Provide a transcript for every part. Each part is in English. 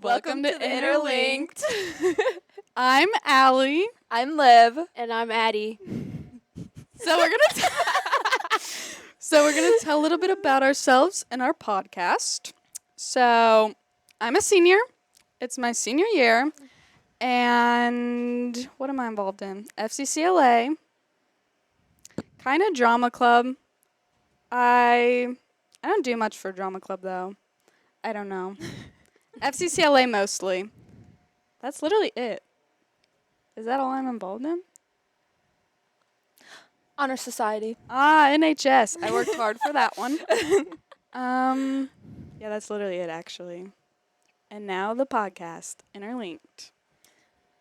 Welcome to Interlinked. I'm Allie. I'm Liv. And I'm Addie. So we're gonna tell a little bit about ourselves and our podcast. So I'm a senior. It's my senior year. And what am I involved in? FCCLA. Kind of drama club. I don't do much for drama club though. I don't know. FCCLA mostly. That's literally it. Is that all I'm involved in? Honor Society. NHS. I worked hard for that one. Yeah, that's literally it actually. And now the podcast, Interlinked.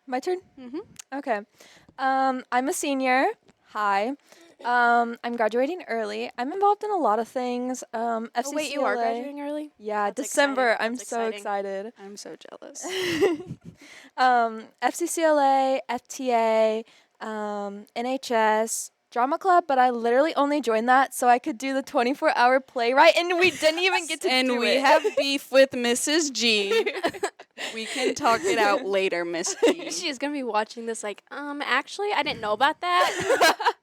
My turn? Mm-hmm. Okay. I'm a senior. Hi. I'm graduating early. I'm involved in a lot of things. FCCLA. Oh, wait, you are graduating early? Yeah, That's December. exciting. I'm That's so exciting. excited. I'm so jealous. FCCLA, FTA, NHS, drama club, but I literally only joined that so I could do the 24-hour playwright, and we didn't even get to do it. And we have beef with Mrs. G. We can talk it out later, Miss G. She's going to be watching this like, actually, I didn't know about that.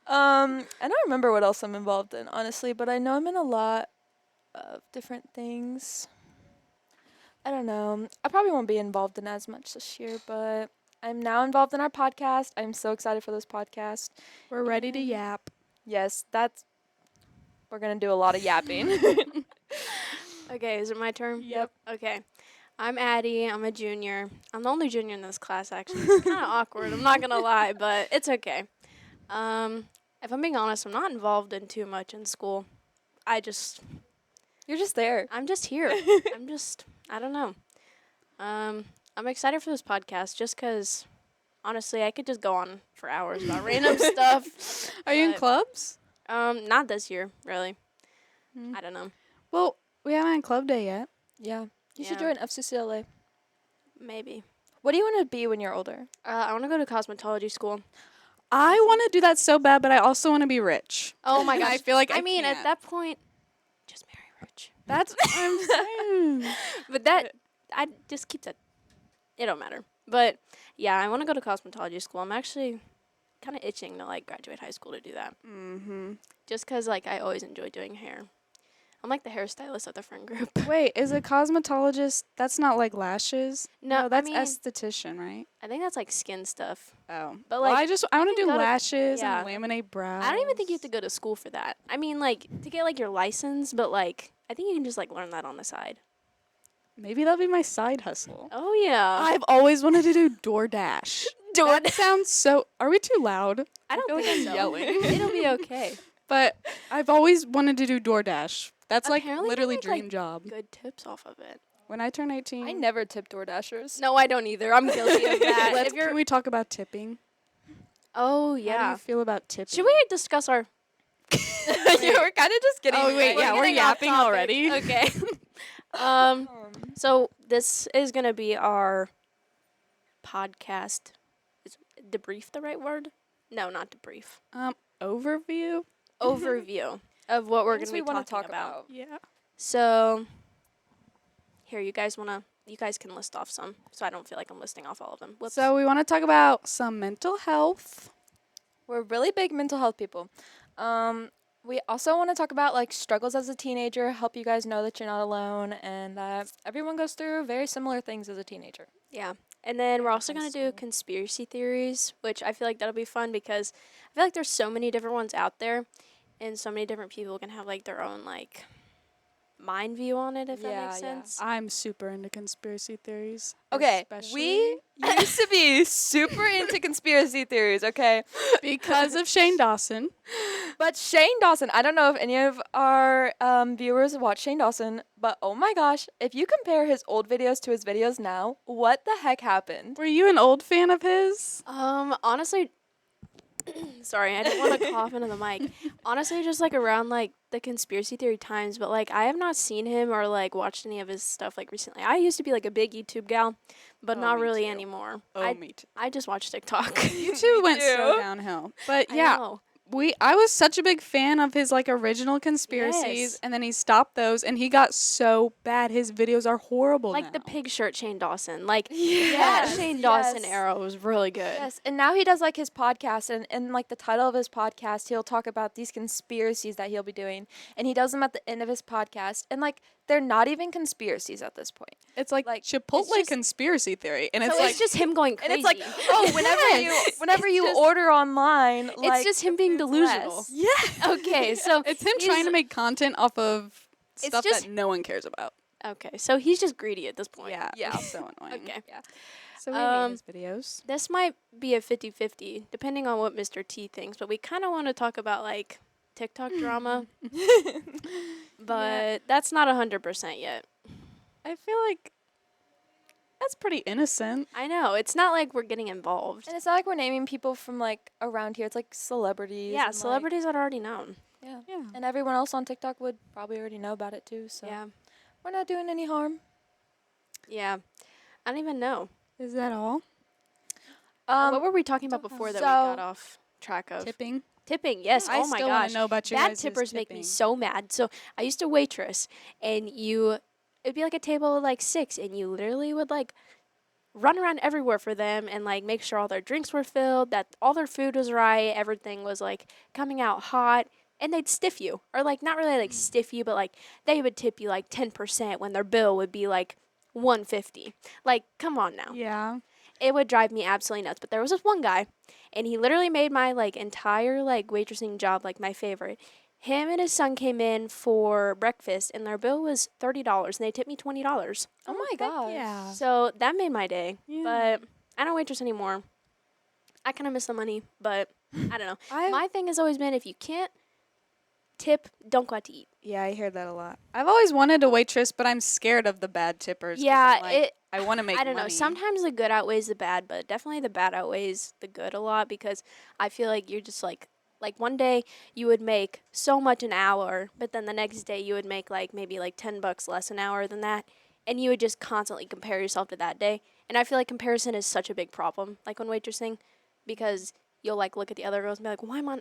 I don't remember what else I'm involved in, honestly, but I know I'm in a lot of different things. I don't know. I probably won't be involved in as much this year, but I'm now involved in our podcast. I'm so excited for this podcast. We're ready to yap. Yes, we're going to do a lot of yapping. Okay, is it my turn? Yep. Okay. I'm Addie. I'm a junior. I'm the only junior in this class, actually. It's kind of awkward. I'm not going to lie, but it's okay. If I'm being honest, I'm not involved in too much in school. You're just there. I'm just here. I don't know. I'm excited for this podcast just because, honestly, I could just go on for hours about random stuff. Are you in clubs? Not this year, really. Mm. I don't know. Well, we haven't had club day yet. Yeah. You should Yeah. join FCCLA. Maybe. What do you want to be when you're older? I want to go to cosmetology school. I want to do that so bad, but I also want to be rich. Oh my gosh. I feel like I mean, can't. at that point, just marry rich. That's what I'm saying. But I just keep that. It don't matter. But yeah, I want to go to cosmetology school. I'm actually kind of itching to like graduate high school to do that. Mm-hmm. Just because like I always enjoy doing hair. I'm like the hairstylist of the friend group. Wait, is a cosmetologist, that's not like lashes? No, that's I mean, esthetician, right? I think that's like skin stuff. Oh. But, Well, like, I want to can do go to- lashes yeah. and laminate brows. I don't even think you have to go to school for that. I mean, like to get like your license, but like I think you can just like learn that on the side. Maybe that'll be my side hustle. Oh yeah. I've always wanted to do DoorDash. DoorDash. That sounds so... Are we too loud? I don't feel like think I'm so. yelling. It'll be okay. But I've always wanted to do DoorDash. That's like Apparently you literally make, dream like, job. Good tips off of it. When I turn 18... I never tip Door Dashers. No, I don't either. I'm guilty of that. Can we talk about tipping? Oh How do yeah. you feel about tipping? Should we discuss our? Yeah, we're kind of just getting. Oh, wait, yeah, we're getting off yapping topic. already. Okay. So this is gonna be our podcast. Is debrief the right word? No, not debrief. Overview? Overview of what we're Things gonna be we wanna talking talk about. Yeah. So here, you guys can list off some, so I don't feel like I'm listing off all of them. Whoops. So we want to talk about some mental health. We're really big mental health people. We also want to talk about like struggles as a teenager, help you guys know that you're not alone, and that everyone goes through very similar things as a teenager. Yeah. And then we're also going to do School. conspiracy theories, which I feel like that'll be fun because I feel like there's so many different ones out there and so many different people can have like their own like mind view on it, if that Yeah, makes yeah. sense. I'm super into conspiracy theories. Okay, especially we used to be super into conspiracy theories, okay? because of Shane Dawson. But Shane Dawson, I don't know if any of our viewers watch Shane Dawson, but oh my gosh, if you compare his old videos to his videos now, what the heck happened? Were you an old fan of his? Honestly, sorry, I didn't want to cough into the mic. Honestly, just like around like the conspiracy theory times, but like I have not seen him or like watched any of his stuff like recently. I used to be like a big YouTube gal, but not me really too. anymore. Oh, me too. I just watch TikTok. You two went so too. downhill. But I yeah, know. I was such a big fan of his like original conspiracies, Yes. and then he stopped those, and he got so bad. His videos are horrible Like now. the pig shirt Shane Dawson. Like that Yes, Shane Dawson yes. era was really good. Yes, and now he does like his podcast, and like the title of his podcast, he'll talk about these conspiracies that he'll be doing, and he does them at the end of his podcast, and like they're not even conspiracies at this point. It's like Like, Chipotle it's just- conspiracy theory, and So it's it's like just him going And crazy. it's like, oh, whenever It's you just- order online, like, it's just him being food's delusional. less. yeah, Okay, so it's him he's- trying to make content off of It's stuff just- that no one cares about. Okay, so he's just greedy at this point. Yeah, Yeah. it's so annoying. Okay. Yeah. So we Um, hate his videos. This might be a 50-50, depending on what Mr. T thinks, but we kind of want to talk about, like, TikTok drama, but that's not 100% yet. I feel like that's pretty innocent. I know. It's not like we're getting involved. And it's not like we're naming people from like around here. It's like celebrities. Yeah, and, like- celebrities that are already known. yeah. Yeah. And everyone else on TikTok would probably already know about it too. So Yeah. we're not doing any harm. Yeah. I don't even know. Is that all? What were we talking about before that we got so- off track of? Tipping. Tipping, yes. I Oh my still want gosh. to know about you Bad guys' tippers make me tipping. so mad. So I used to waitress, and it'd be like a table of like 6, and you literally would like run around everywhere for them and like make sure all their drinks were filled, that all their food was right, everything was like coming out hot, and they'd stiff you, or like not really like stiff you, but like they would tip you like 10% when their bill would be like 150. Like, come on now. Yeah. It would drive me absolutely nuts. But there was this one guy, and he literally made my like entire like waitressing job like my favorite. Him and his son came in for breakfast, and their bill was $30, and they tipped me $20. Oh my heck gosh. yeah. So that made my day. Yeah. But I don't waitress anymore. I kind of miss the money, but I don't know. I My thing has always been if you can't tip, don't go out to eat. Yeah, I hear that a lot. I've always wanted a waitress, but I'm scared of the bad tippers. 'cause Yeah, I'm like, I want to make I don't know. money. Sometimes the good outweighs the bad, but definitely the bad outweighs the good a lot because I feel like you're just like one day you would make so much an hour, but then the next day you would make like maybe like $10 less an hour than that, and you would just constantly compare yourself to that day. And I feel like comparison is such a big problem, like when waitressing, because you'll like look at the other girls and be like, why am I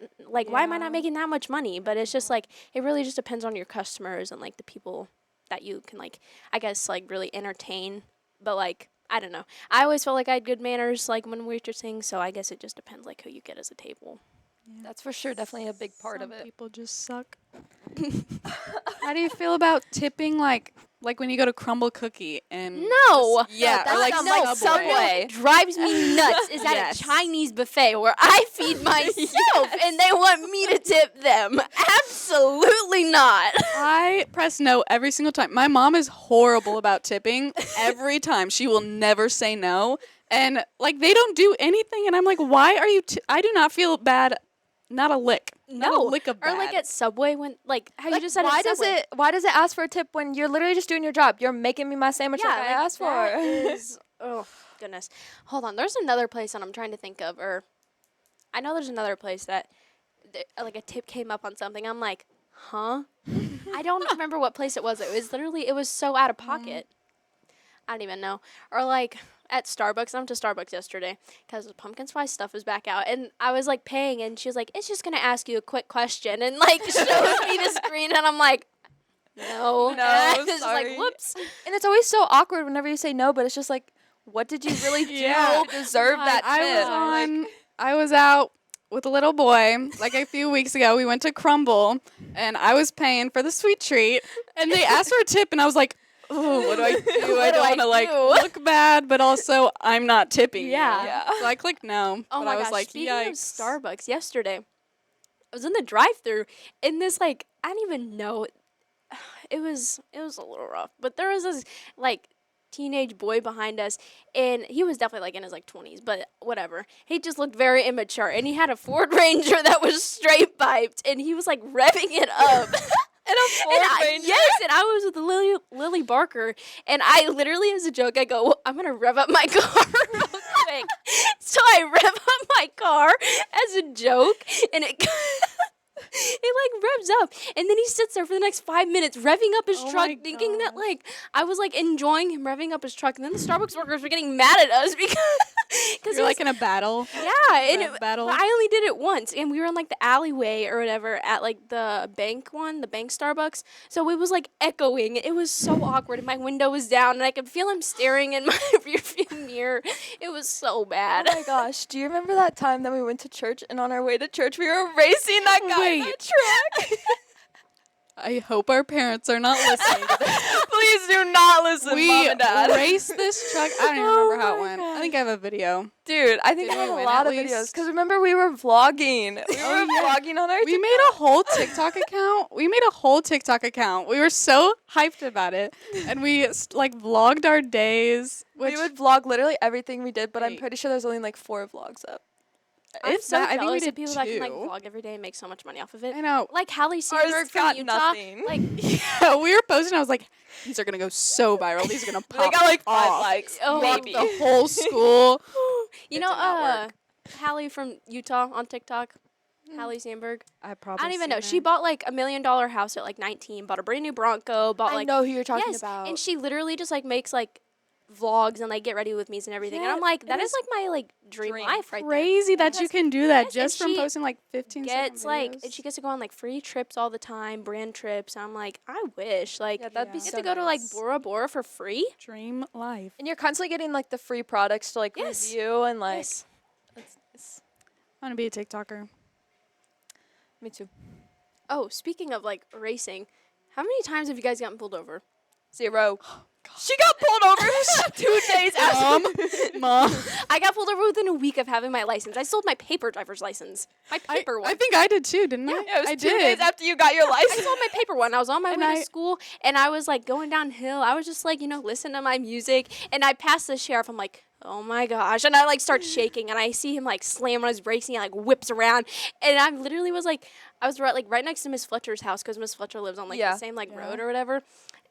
Yeah. not making that much money? But it's just like it really just depends on your customers and like the people that you can like I guess like really entertain. But like I don't know. I always felt like I had good manners like when waitressing, so I guess it just depends like who you get as a table. That's for sure definitely a big part of Some it. people just suck. How do you feel about tipping like when you go to Crumble Cookie and No. yeah, that or like sounds Subway. like Subway. Drives me nuts is at Yes. a Chinese buffet where I feed myself and they want me to tip them. Absolutely not. I press no every single time. My mom is horrible about tipping. Every time she will never say no, and like they don't do anything, and I'm like, why are you? I do not feel bad. Not a lick. Not a No. lick of bad. Or like at Subway when like how Like, you just said why at does Subway. why does it ask for a tip when you're literally just doing your job? You're making me my sandwich like I asked that for. is- oh goodness. Hold on. There's another place that I'm trying to think of, or I know there's another place that like a tip came up on something. I'm like, huh? I don't remember what place it was. It was so out of pocket. I don't even know. Or like at Starbucks. I went to Starbucks yesterday because the pumpkin spice stuff was back out, and I was like paying, and she was like, "It's just gonna ask you a quick question," and like shows me the screen, and I'm like, "No, No, I was just like, sorry. "Whoops." And it's always so awkward whenever you say no, but it's just like, what did you really do Yeah. to deserve God, that I tip? was I was out with a little boy like a few weeks ago. We went to Crumble, and I was paying for the sweet treat, and they asked for a tip, and I was like, oh, what do I do? I What do don't I want to like do? look bad, but also I'm not tipping. you. Yeah. Yeah. So I clicked no. Oh but my I was gosh! like, Speaking yikes. of Starbucks, yesterday I was in the drive-through, and this like I don't even know. It was a little rough, but there was this like teenage boy behind us, and he was definitely like in his like 20s, but whatever. He just looked very immature, and he had a Ford Ranger that was straight piped, and he was like revving it up. And a Ford Ranger. Yes, and I was with Lily Barker, and I literally, as a joke, I go, well, I'm gonna rev up my car real quick. So I rev up my car as a joke, and it it like revs up, and then he sits there for the next 5 minutes revving up his Oh truck, my thinking that gosh. like I was like enjoying him revving up his truck, and then the Starbucks workers were getting mad at us because You're like in a battle. yeah, and Rev battle. but I only did it once, and we were in like the alleyway or whatever at like the bank Starbucks. So it was like echoing. It was so awkward, and my window was down, and I could feel him staring in my rearview mirror. It was so bad. Oh my gosh, do you remember that time that we went to church and on our way to church we were racing that guy in Wait. the truck? I hope our parents are not listening to this. Please do not listen, We Mom and Dad. raced this truck. I don't even Oh remember how it my went. I God. think I have a video. Dude, I think Did I we have a win lot at of videos. least? Because remember, we were vlogging. We Oh, were yeah. vlogging on our We made a whole TikTok account. We made a whole TikTok account. We were so hyped about it, and we like vlogged our days. Which We would vlog literally everything we did, but I'm Wait. pretty sure there's only like 4 vlogs up. I'm It's so that- I think we jealous of did people that can like 2. vlog every day and make so much money off of it. I know. Like Hallie Sandberg Ours from got Utah. nothing. Like Yeah, we were posting. I was like, these are gonna go so viral. These are gonna pop. They got like 5 off. likes. Oh, maybe. The whole school. you It know, did not work. Hallie from Utah on TikTok. Hallie Sandberg. I I probably. don't even know. She bought like $1 million house at like 19. Bought a brand new Bronco. Bought I like know who you're talking yes, about. and she literally just like makes like vlogs and like get ready with me's and everything. And Yeah, I'm like, it that is is like my like dream life right there. crazy that you Yes. can do that Yes, and just from she posting like 15 Gets like, videos. and she gets to go on like free trips all the time, brand trips. I'm like, I wish like Yeah, that'd be Yeah. get so to go to like nice. Bora Bora for free. dream life. And you're constantly getting like the free products to like Yes. review and like. Yes. It's I want to be a TikToker. me too. Oh, speaking of like racing, how many times have you guys gotten pulled over? 0. She got pulled over 2 days after. Mom. I got pulled over within a week of having my license. I sold my paper driver's license. My paper one. I think I did too, didn't I? Yeah, it was I 2 did. days after you got your I license. sold my paper one. I was on my And way I- to school, and I was like going downhill. I was just like, listening to my music, and I passed the sheriff. I'm like, oh my gosh, and I like start shaking, and I see him like slam on his brakes, and he like whips around, and I literally was like, I was right next to Miss Fletcher's house because Miss Fletcher lives on like Yeah. the same like Yeah. road or whatever,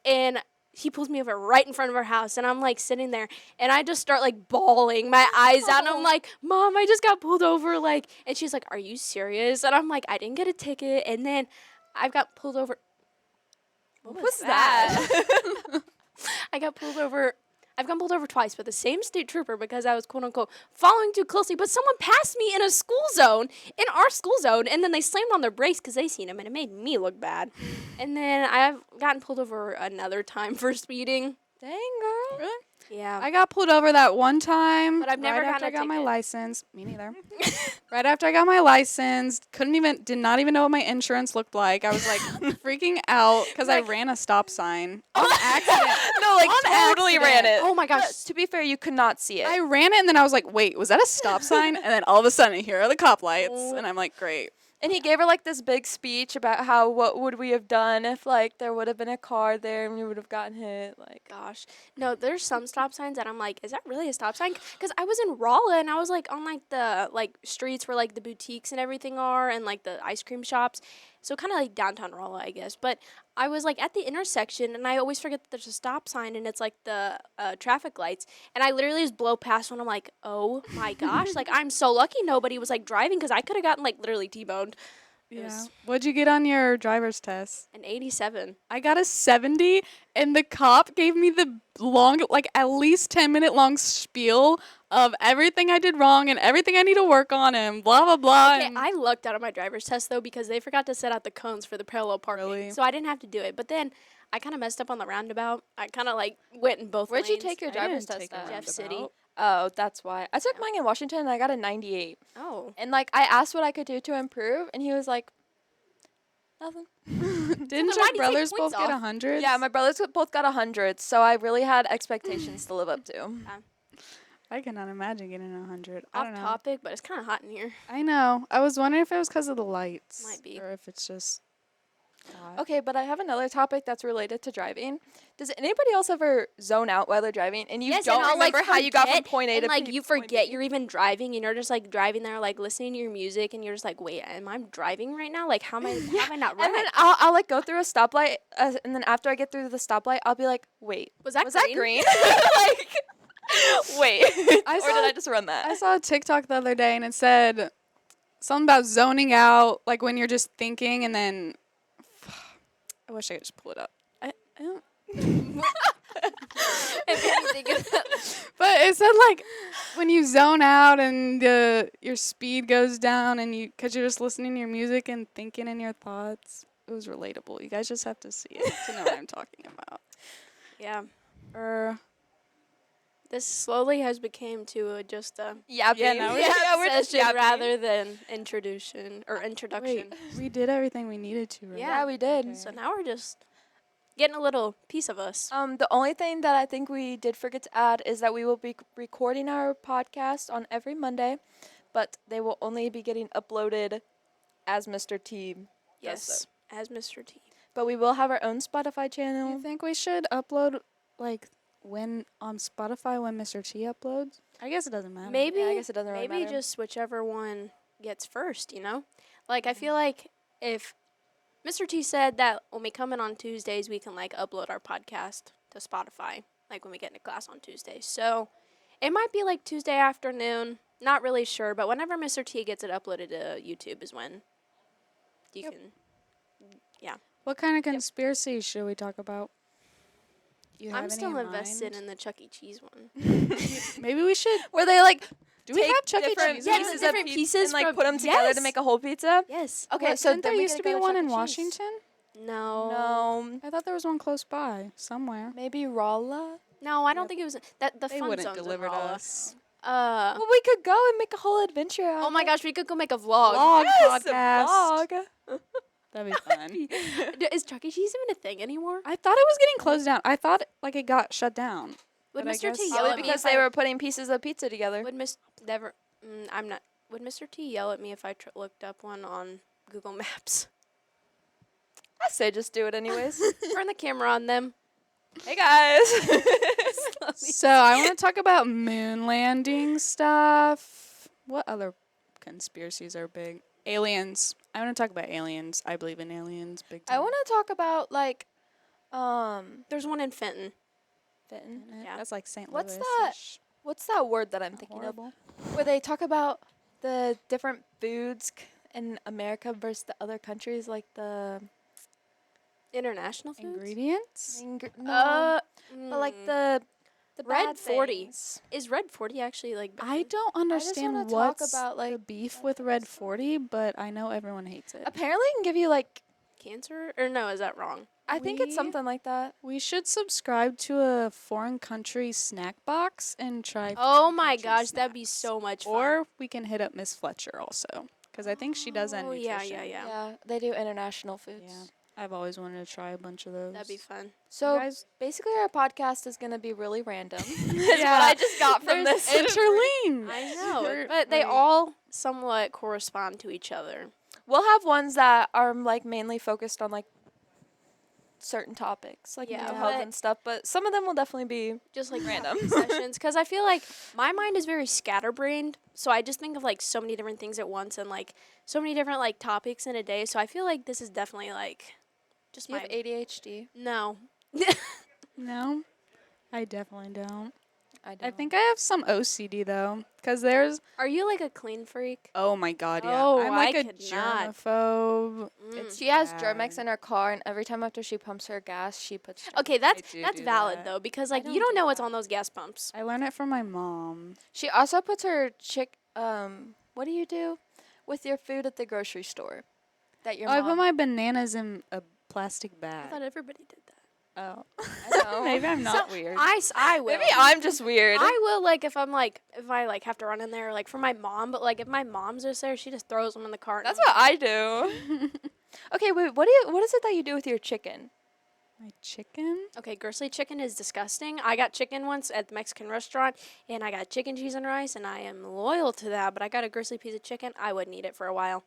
and he pulls me over right in front of her house, and I'm like sitting there, and I just start like bawling my eyes out, and I'm like, Mom, I just got pulled over, like, and she's like, are you serious? And I'm like, I didn't get a ticket, and then I've got pulled over. What was that? I got pulled over. I've gotten pulled over twice by the same state trooper because I was quote unquote following too closely. But someone passed me in a school zone, in our school zone, and then they slammed on their brakes because they seen him, and it made me look bad. And then I've gotten pulled over another time for speeding. Dang, girl. Really? Yeah. I got pulled over that one time. But I've never right gotten after a I got my ticket. license. Me neither. Right after I got my license, did not even know what my insurance looked like. I was like freaking out because I ran a stop sign on accident. No, like On totally ran accident. it. Oh my gosh. But to be fair, you could not see it. I ran it and then I was like, wait, was that a stop sign? And then all of a sudden, here are the cop lights. Oh. And I'm like, great. And he gave her like this big speech about how what would we have done if like there would have been a car there and we would have gotten hit. Like, Gosh. No, there's some stop signs that I'm like, is that really a stop sign? Because I was in Rolla and I was like on like the like streets where like the boutiques and everything are and like the ice cream shops. So kind of like downtown Rolla, I guess. But I was like at the intersection and I always forget that there's a stop sign and it's like the traffic lights. And I literally just blow past one. I'm like, oh my gosh. Like I'm so lucky nobody was like driving because I could have gotten like literally T-boned. It Yeah. was What'd you get on your driver's test? an 87. I got a 70, and the cop gave me the long, like at least 10-minute long spiel of everything I did wrong and everything I need to work on and blah, blah, blah. Okay, and- I lucked out of my driver's test though because they forgot to set out the cones for the parallel parking, Really? so I didn't have to do it. But then I kind of messed up on the roundabout. I kind of like went in both where'd you lanes. take your I driver's didn't test take a at? Jeff City. roundabout. Oh, that's why. I took mine in Washington and I got a 98. Oh, And like I asked what I could do to improve, and he was like, nothing. Didn't then your why'd you take brothers points both get off? 100? Yeah, my brothers both got 100, so I really had expectations to live up to. I cannot imagine getting 100. I off don't know. topic, but it's kind of hot in here. I know. I was wondering if it was because of the lights. Might be. Or if it's just hot. Okay, but I have another topic that's related to driving. Does anybody else ever zone out while they're driving and you Yes, don't and I'll, like, remember how you got from forget, point A and to like P- you point forget B? you're even driving, and you're just like driving there, like listening to your music, and you're just like, wait, am I driving right now? Like, how am I? How am I not right? And then I'll like go through a stoplight, and then after I get through the stoplight, I'll be like, wait, was that green? Like, wait, or saw- did I just run that? I saw a TikTok the other day and it said, something about zoning out, like when you're just thinking and then. I wish I could just pull it up. I don't. But it said like when you zone out and your speed goes down and because you're just listening to your music and thinking in your thoughts. It was relatable. You guys just have to see it to know what I'm talking about. Yeah. Or This slowly has become to just a Yeah, no, we're just session yapping. rather than introduction. wait, we did everything we needed to, right? Yeah, we did. Okay. So now we're just getting a little piece of us. The only thing that I think we did forget to add is that we will be recording our podcast on every Monday, but they will only be getting uploaded as Mr. T. Yes, as Mr. T. But we will have our own Spotify Do channel. you think we should upload like when on Spotify when Mr. T uploads? I guess it doesn't matter. Maybe Yeah, I guess it doesn't really maybe matter. just whichever one gets first, you know? Like I feel like if Mr. T said that when we come in on Tuesdays we can like upload our podcast to Spotify, like when we get into class on Tuesdays. So it might be like Tuesday afternoon, not really sure, but whenever Mr. T gets it uploaded to YouTube is when you Yep. can What kind of conspiracy should we talk about? You have I'm any still in invested mind? in the Chuck E. Cheese one. Maybe we should. Where they like Do we take have Chuck E. different Cheese? Yeah, in the pieces there? different of pieces and like from- put them together Yes. to make a whole pizza. Yes. Okay, What, so didn't then there we used to gotta be go one Chuck E. in Cheese. Washington? No. No, I thought there was one close by somewhere. maybe Rolla. No, I don't Yep. think it was that the They fun wouldn't zone's in deliver to Rolla. us. Well, we could go and make a whole adventure out Oh of my it. gosh, we could go make a vlog. Vlog Yes, podcast. a vlog. That'd be fun. Is Chuck E. Cheese even a thing anymore? I thought it was getting closed down. I thought like it got shut down. Would But I Mr. guess- T yell Probably at me because if they I, were putting pieces of pizza together. would Miss never? I'm not. Would Mr. T yell at me if I looked up one on Google Maps? I say just do it anyways. Turn the camera on them. Hey guys. So I want to talk about moon landing stuff. What other conspiracies are big? Aliens. I want to talk about aliens. I believe in aliens big time. I want to talk about like There's one in Fenton. Fenton. Yeah. That's like St. What's Louis. that? What's that word that I'm thinking Horrible. of? Where they talk about the different foods in America versus the other countries, like the International foods. Ingredients? no, but like the Red bad 40. things. Is Red 40 actually like? I don't wanna understand talk what's about, like, the beef with Red 40, but I know everyone hates it. Apparently, it can give you like cancer or no? Is that wrong? I think it's We- something like that. We should subscribe to a foreign country snack box and try. Oh foreign my country gosh, that'd be snacks. so much fun. Or we can hit up Miss Fletcher also, because I think she does that. Oh, yeah, nutrition. yeah. They do international foods. Yeah. I've always wanted to try a bunch of those. That'd be fun. So guys, basically, our podcast is gonna be really random. Is Yeah. what I just got from there's this. interlinked. I know, We're- but they wait. all somewhat correspond to each other. We'll have ones that are like mainly focused on like certain topics, like Yeah, mental health but- and stuff. But some of them will definitely be Just like Random. sessions, because I feel like my mind is very scatterbrained, so I just think of like so many different things at once and like so many different like topics in a day. So I feel like this is definitely like just Do you my have ADHD? no. No, I definitely don't. I I think I have some OCD though, because there's. Are you like a clean freak? Oh my god, yeah. Oh, I'm like I a could not. germaphobe. Mm. She has bad. Germex in her car, and every time after she pumps her gas, she puts. Okay, that's do do valid that. though, because like don't you don't do know what's that. on those gas pumps. I learned it from my mom. She also puts her what do you do with your food at the grocery store? That your Oh, I mom. put my bananas in a plastic I bag. thought everybody did that. Oh, I know. maybe I'm not weird. I will. Maybe I'm just weird. I will like if I'm like if I like have to run in there like for my mom, but like if my mom's just there, she just throws them in the cart. That's what I do. Okay, wait. What is it that you do with your chicken? My chicken. Okay, Gersley chicken is disgusting. I got chicken once at the Mexican restaurant, and I got chicken, cheese, and rice, and I am loyal to that. But I got a Gersley piece of chicken. I wouldn't eat it for a while.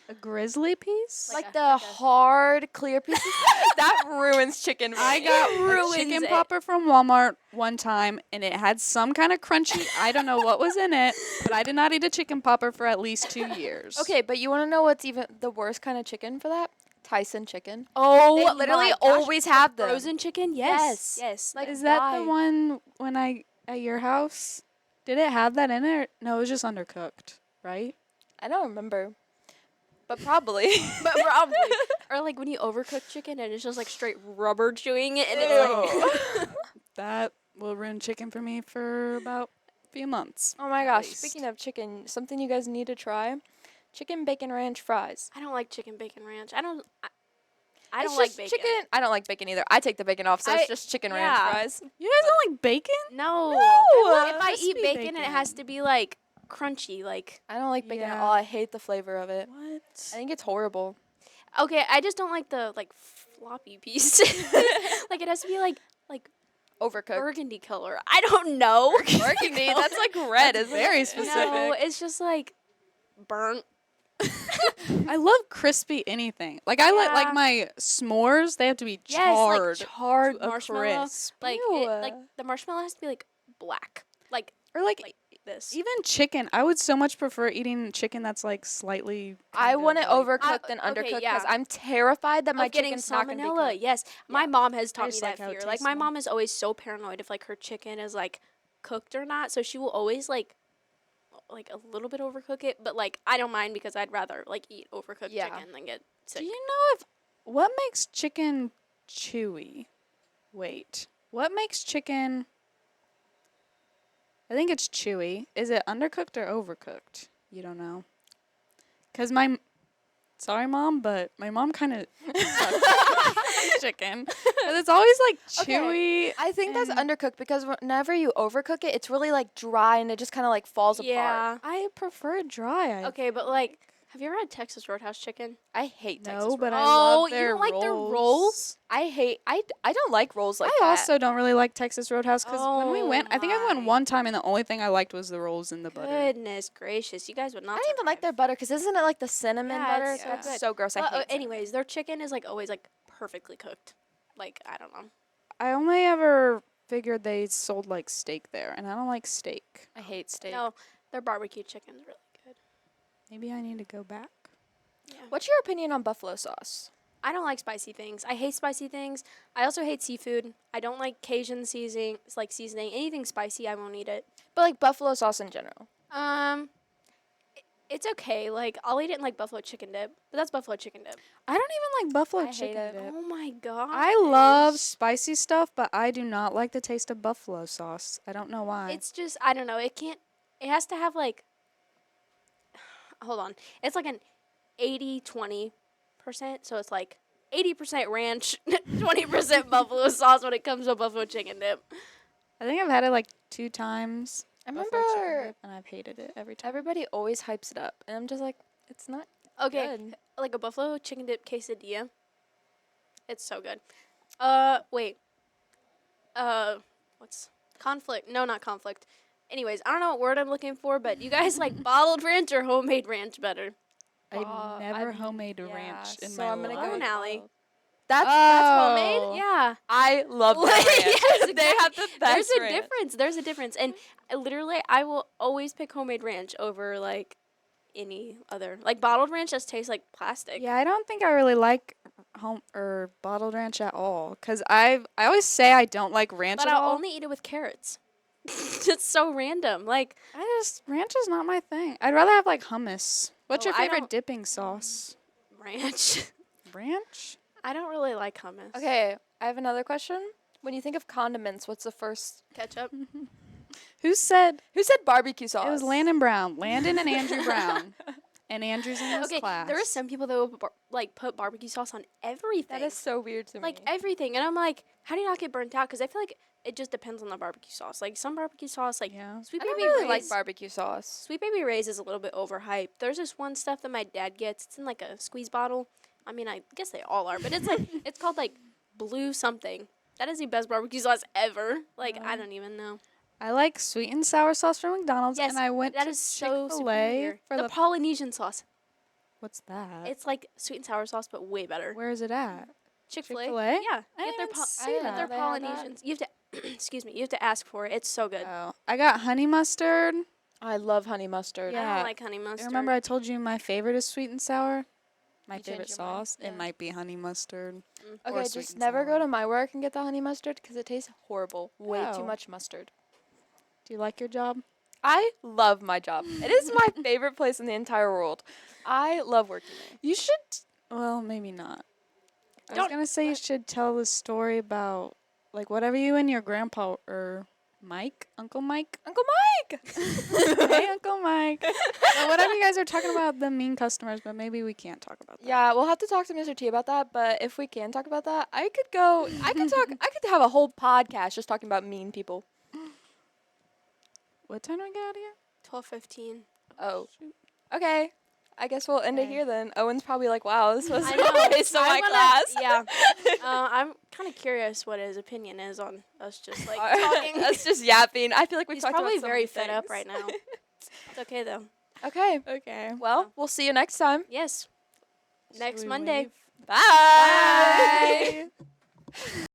A grizzly piece. Like Like the a- hard, clear pieces. That ruins chicken. for I me. got ruins a chicken it. popper from Walmart one time, and it had some kind of crunchy. I don't know what was in it, but I did not eat a chicken popper for at least 2 years. Okay, but you want to know what's even the worst kind of chicken for that? Tyson chicken. Oh, They literally always have them. frozen chicken. Yes. Yes. Like, Is that why? the one when I at your house? Did it have that in it? No, it was just undercooked, right? I don't remember. But probably. But probably. Or like when you overcook chicken and it's just like straight rubber chewing it and it's like That will ruin chicken for me for about a few months. Oh my at gosh, least. speaking of chicken, something you guys need to try. Chicken bacon ranch fries. I don't like chicken bacon ranch. I don't It's like just bacon. chicken. I don't like bacon either. I take the bacon off, so it's I- just chicken ranch yeah. fries. You guys don't like bacon? No. No! If I eat Crispy bacon, it has to be like crunchy, like I don't like bacon at Yeah. all. I hate the flavor of it. What? I think it's horrible. okay, I just don't like the like floppy piece. Like it has to be like Overcooked. burgundy color. I don't know. Burgundy. That's like red, isn't very it? specific. No, it's just like burnt. I love crispy anything. Like I like Yeah. my s'mores. They have to be Yes, charred, like charred to a marshmallow. crisp. Like Ew. like the marshmallow has to be like black, like Or like this. even chicken. I would so much prefer eating chicken that's like slightly. I kind want of it like- overcooked than okay, undercooked because yeah. I'm terrified that my Of getting chicken's not going to be salmonella. cooked. Yes, my mom has taught me just that like how it fear. Like tastes my more. mom is always so paranoid if like her chicken is like cooked or not, so she will always like a little bit overcook it. But like I don't mind because I'd rather like eat overcooked Yeah. chicken than get Do sick. you know if what makes chicken chewy? Wait, what makes chicken? I think it's chewy. Is it undercooked or overcooked? You don't know. Cause sorry mom, but my mom kind of chicken. 'Cause it's always like chewy. I think that's and- undercooked because whenever you overcook it, it's really like dry and it just kind of like falls apart. Yeah. I prefer dry. Okay, but like, have you ever had Texas Roadhouse chicken? I hate Texas No, rolls. but I Oh, love you their don't like their rolls. rolls? I don't like rolls like I that. also don't really like Texas Roadhouse because when we Oh went, I think I went my. one time and the only thing I liked was the rolls and the butter. Goodness gracious, you guys would not. I don't even like their butter because isn't it like the cinnamon Yeah, butter? it's so That's good. so gross. I hate cinnamon. anyways, their chicken is like always like perfectly cooked. Like I don't know. I only ever figured they sold like steak there, and I don't like steak. I hate steak. No, their barbecue chicken's really good. Maybe I need to go back. Yeah. What's your opinion on buffalo sauce? I don't like spicy things. I hate spicy things. I also hate seafood. I don't like Cajun seasoning. It's like seasoning anything spicy. I won't eat it. But like buffalo sauce in general. It's okay. Like I'll eat it in like buffalo chicken dip, but that's buffalo chicken dip. I don't even like buffalo I hate chicken it. dip. Oh my god. I love spicy stuff, but I do not like the taste of buffalo sauce. I don't know why. It's just I don't know. It can't. It has to have like. Hold on. It's like an 80-20%. So it's like 80% ranch, 20% buffalo sauce when it comes to buffalo chicken dip. I think I've had it like 2 times. I buffalo chicken remember dip, and I've hated it every time. everybody always hypes it up, and I'm just like, it's not Okay, good. like a buffalo chicken dip quesadilla. It's so good. Wait. What's conflict? No, not conflict. Anyways, I don't know what word I'm looking for, but you guys like bottled ranch or homemade ranch better? I never I've- homemade yeah, ranch in so my I'm gonna life. go with Allie. bottled. That's Oh. homemade. Yeah. I love that ranch. Yes, They exactly. have the best There's a ranch. difference. There's a difference, and literally, I will always pick homemade ranch over like any other. Like bottled ranch just tastes like plastic. Yeah, I don't think I really like home or bottled ranch at all. Cause I always say I don't like ranch But at I'll all. only eat it with carrots. It's so random. Like Ranch is not my thing. I'd rather have like hummus. What's Oh, your I favorite don't- dipping sauce? ranch. Ranch? I don't really like hummus. Okay, I have another question. When you think of condiments, what's the first? Ketchup. Who said Who said barbecue sauce? it was Landon Brown? Landon and Andrew Brown. And Andrew's in this Okay, class. there are some people that will put barbecue sauce on everything. That is so weird to me. like everything, and I'm like, how do you not get burnt out? Because I feel like it just depends on the barbecue sauce. Like some barbecue sauce, like Yeah. Sweet I Baby don't really Ray's. like barbecue sauce. Sweet Baby Ray's is a little bit overhyped. There's this one stuff that my dad gets. It's in like a squeeze bottle. I mean, I guess they all are, but it's like it's called like blue something. That is the best barbecue sauce ever. Like I don't even know. I like sweet and sour sauce from McDonald's, Yes, and I went that to is so Chick-fil-A superior. for The the. Polynesian sauce. What's that? It's like sweet and sour sauce, but way better. Where is it at? Chick-fil-A. Chick-fil-A? Yeah, I get didn't their even po- see I didn't get know their they had that. Polynesians. You have to excuse me. You have to ask for it. It's so good. Oh, I got honey mustard. I love honey mustard. I Yeah. don't like honey mustard. Remember I told you my favorite is sweet and sour? My You favorite changed your mind, sauce? yeah. It might be honey mustard. or Okay, sweet just and never go sour. to my work and get the honey mustard because it tastes horrible. Way Oh. too much mustard. Do you like your job? I love my job. It is my favorite place in the entire world. I love working there. You should. Well, maybe not. I was Don't- gonna say you should tell the story about like whatever you and your grandpa or Uncle Mike. Uncle Mike! Hey, Uncle Mike. Well, whatever you guys are talking about, the mean customers, but maybe we can't talk about that. Yeah, we'll have to talk to Mr. T about that, but if we can talk about that, I could have a whole podcast just talking about mean people. What time do we get out of here? 12:15. Oh. Okay. I guess we'll end it Okay. here then. Owen's probably like, wow, this was I know. based on my wanna- class. Yeah. I'm kind of curious what his opinion is on us just like talking. That's just yapping. I feel like we He's talked probably about so very many fed up things. right now. It's okay though. Okay. Okay. Well, we'll see you next time. Yes. Next we Monday. leave? Bye. Bye.